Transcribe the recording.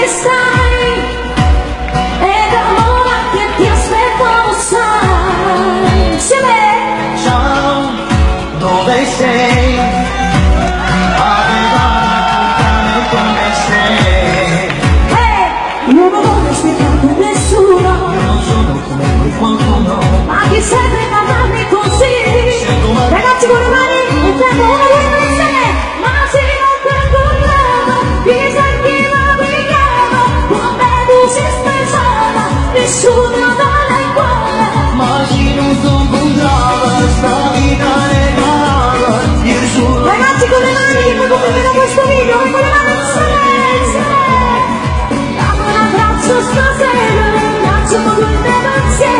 dove stai? Ed ora che ti aspetto lo sai. Insieme! Ciao, dove sei? Avevamo raccontare come sei. Io non ho spiegato a nessuno, Io non sono come quel qualcuno. ma chi serve parlarmi così? Ragazzi con le mani, il tempo non è insieme, ma se non ti accorgiamo, ti sentiva brillava, con me tu sei speciale, nessuno dà il cuore. Ma chi non si incontrava, sta vita regalava. Io sono Ragazzi con le mani che condividono questo video, con le mani insieme. Dammi un abbraccio stasera, un abbraccio con il mio pensiero.